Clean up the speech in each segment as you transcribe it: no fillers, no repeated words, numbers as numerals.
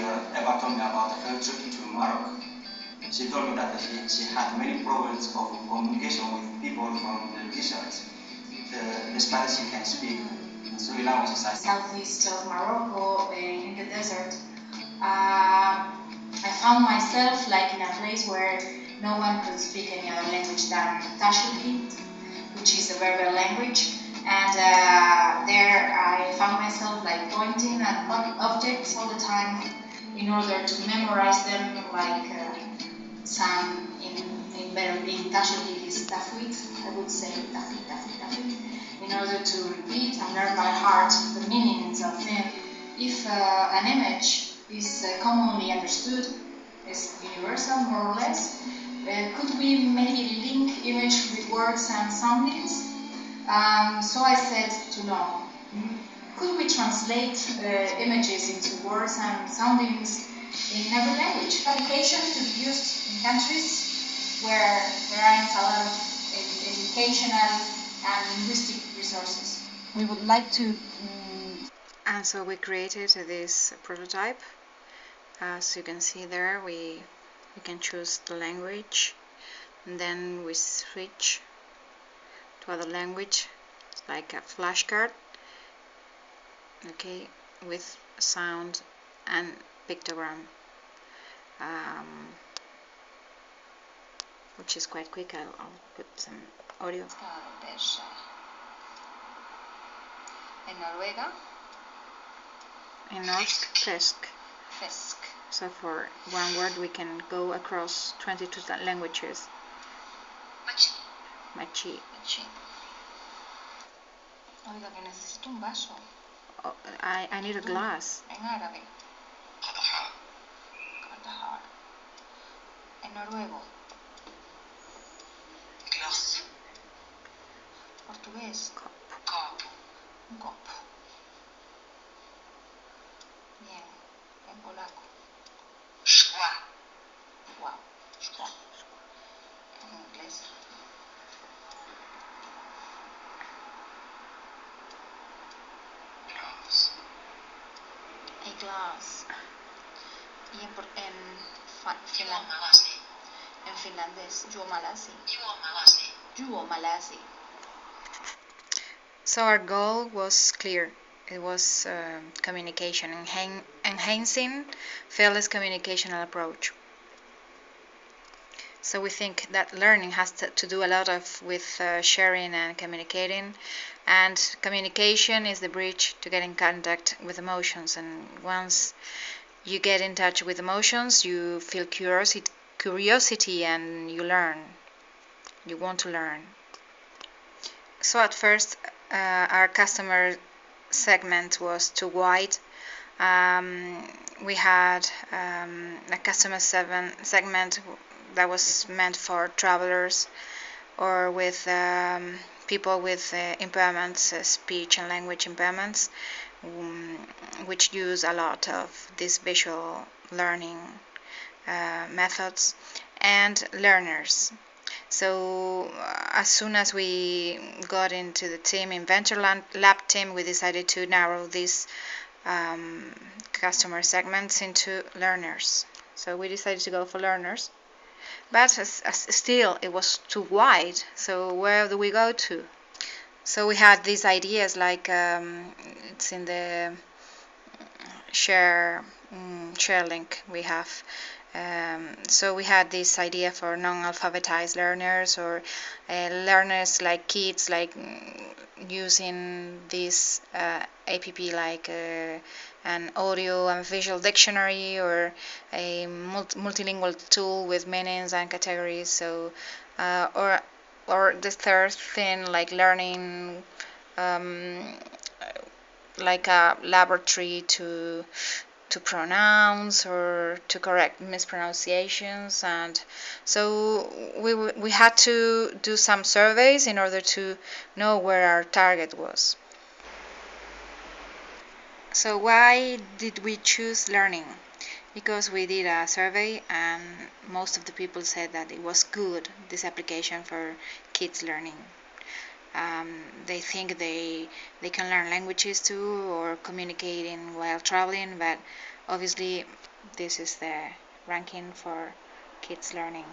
ever told me about her trip to Morocco. She told me that she had many problems of communication with people from the deserts, despite she can speak three languages. Southeast of Morocco, in the desert, I found myself like in a place where no one could speak any other language than Tashkent, which is a Berber language. And there I found myself like pointing at objects all the time in order to memorize them, like some in Tashkent is tafwid, I would say tafwid, in order to repeat and learn by heart the meanings of them. If an image is commonly understood, is universal more or less, could we maybe link image with words and soundings? So I said to know, could we translate images into words and soundings in every language? Application to be used in countries where there aren't a lot of educational and linguistic resources. We would like to. And so we created this prototype. As you can see there, we can choose the language, and then we switch to other language, like a flashcard, okay, with sound and pictogram, which is quite quick. I'll put some audio. En Noruega. In norsk, fisk. Fisk. So for one word we can go across 22 languages. Machi. Machi. Machi. Oiga, que necesito un vaso. Oh, I need a glass. En árabe. Kandahar. Kandahar. En noruego. Glas. Portugués. Cop. Cop. Un copo. Bien. En polaco. Szkła. Wow. Szkła. En inglés. Glass. A glass. Y en finlandés. Juomalasi. Juomalasi. Juomalasi. So our goal was clear. It was communication, enhancing fearless communicational approach. So we think that learning has to do a lot with sharing and communicating, and communication is the bridge to get in contact with emotions. And once you get in touch with emotions, you feel curiosity, and you learn. You want to learn. So at first, our customer segment was too wide. We had a customer segment that was meant for travelers or with people with impairments, speech and language impairments, which use a lot of these visual learning methods, and learners. So as soon as we got into the team, Inventor Lab team, we decided to narrow these customer segments into learners. So we decided to go for learners, but still it was too wide. So where do we go to? So we had these ideas, like it's in the share link we have. So we had this idea for non-alphabetized learners, or learners like kids, like using this app like an audio and visual dictionary, or a multilingual tool with meanings and categories. So or the third thing, like learning like a laboratory to pronounce or to correct mispronunciations. And so we had to do some surveys in order to know where our target was. So why did we choose learning? Because we did a survey and most of the people said that it was good, this application for kids learning. They think they can learn languages too, or communicating while traveling, but Obviously, this is the ranking for kids learning.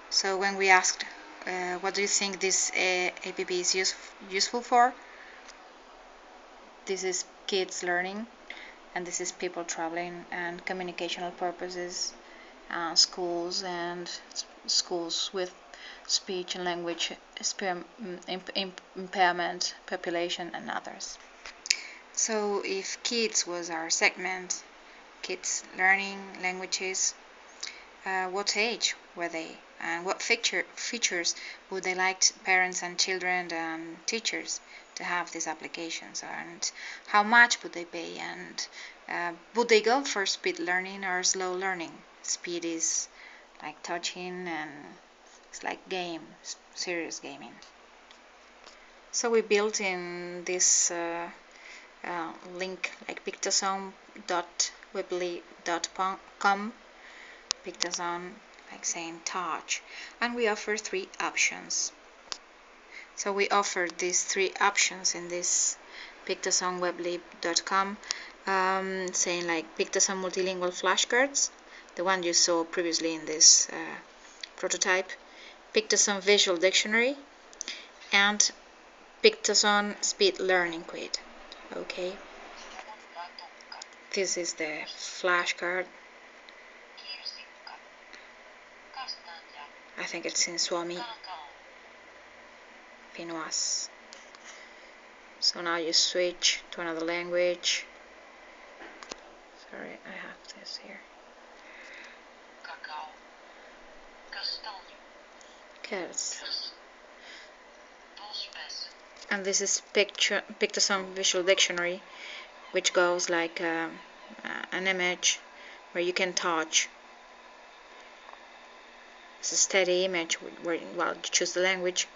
So when we asked, what do you think this app is useful for? This is kids learning, and this is people traveling and communicational purposes, schools with speech and language impairment population and others. So if kids was our segment, kids learning languages, what age were they, and what features would they like parents and children and teachers to have these applications, and how much would they pay, and would they go for speed learning or slow learning? Speed is like touching, and it's like game, serious gaming. So we built in this link like pictozone.weebly.com, Pictozone like saying touch, and we offer 3 options. So we offer these 3 options in this pictozone.weebly.com, saying like Pictozone multilingual flashcards, the one you saw previously in this prototype, Pictozone visual dictionary, and Pictozone speed learning quid. Okay, this is the flashcard. I think it's in Swami Pinoise. So now you switch to another language. Sorry, I have this here. Cats. And this is Pictozone visual dictionary, which goes like an image where you can touch. It's a steady image where you choose the language.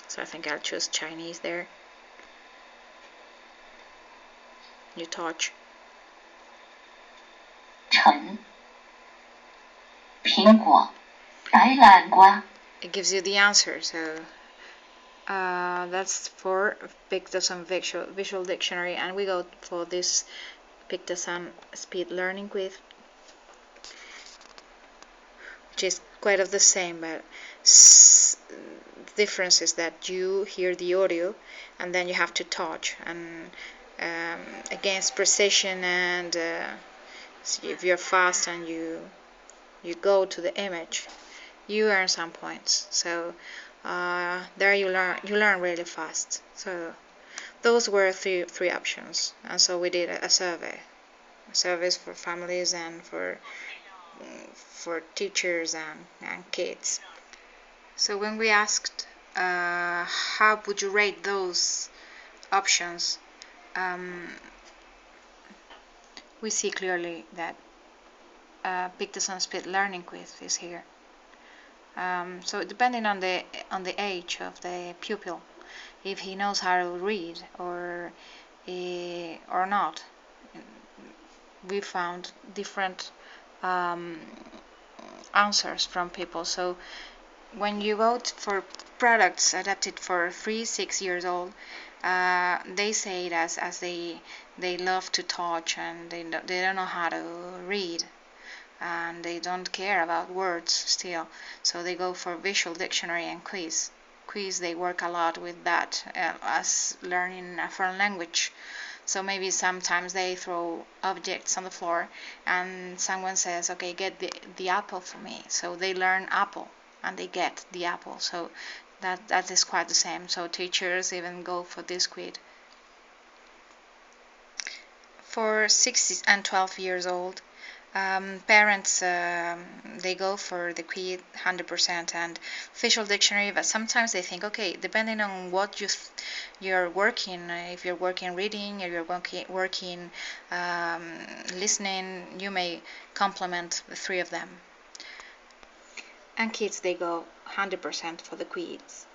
So I think I'll choose Chinese there. You touch. 橙苹果白南瓜 It gives you the answer. So that's for Pictozone visual dictionary, and we go for this Pictozone speed learning quiz, which is quite of the same, but the difference is that you hear the audio and then you have to touch, and against precision, and if you're fast and you go to the image, you earn some points. So there you learn really fast. So those were three options, and so we did a surveys for families and for teachers and kids. So when we asked how would you rate those options, we see clearly that Pictozone speed learning quiz is here. So depending on the age of the pupil, if he knows how to read or not, we found different answers from people. So when you go for products adapted for 3-6 years old, they say it as they love to touch, and they don't know how to read, and they don't care about words still, so they go for visual dictionary and quiz. They work a lot with that as learning a foreign language. So maybe sometimes they throw objects on the floor and someone says, okay, get the apple for me. So they learn apple and they get the apple. So that is quite the same. So teachers even go for this quiz. For 6 and 12 years old, parents they go for the quiz 100% and visual dictionary, but sometimes they think, okay, depending on what you're working, if you're working reading, if you're working listening, you may complement the 3 of them. And kids, they go 100% for the quiz,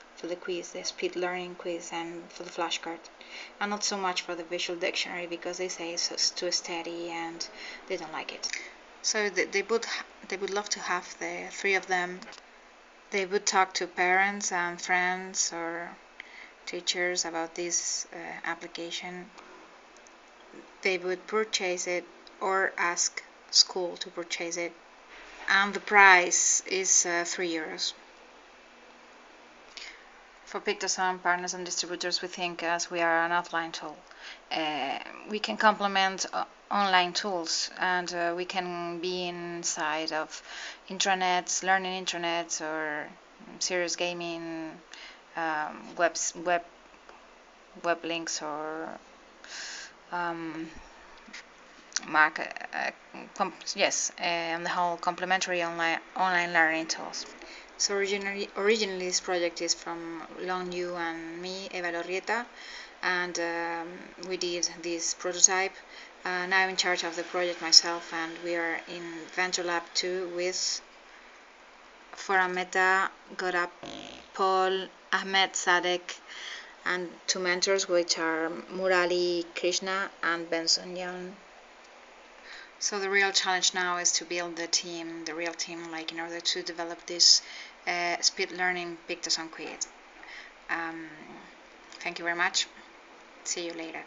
the speed learning quiz, and for the flashcard, and not so much for the visual dictionary because they say it's too steady and they don't like it. So they would love to have the 3 of them. They would talk to parents and friends or teachers about this application. they would purchase it or ask school to purchase it, and the price is €3. For Pictoson partners and distributors, we think as we are an offline tool, we can complement online tools, and we can be inside of intranets, learning intranets, or serious gaming, web links, or and the whole complementary online learning tools. So originally this project is from Long Yu and me, Eva Lorrieta, and we did this prototype. Now I'm in charge of the project myself, and we are in Venture Lab 2 with Foram Mehta, Gaurav Paul, Ahmed Sadek, and 2 mentors, which are Murali Krishna and Benson Young. So the real challenge now is to build the real team, like in order to develop this speed learning Pictoson Quid. Thank you very much. See you later.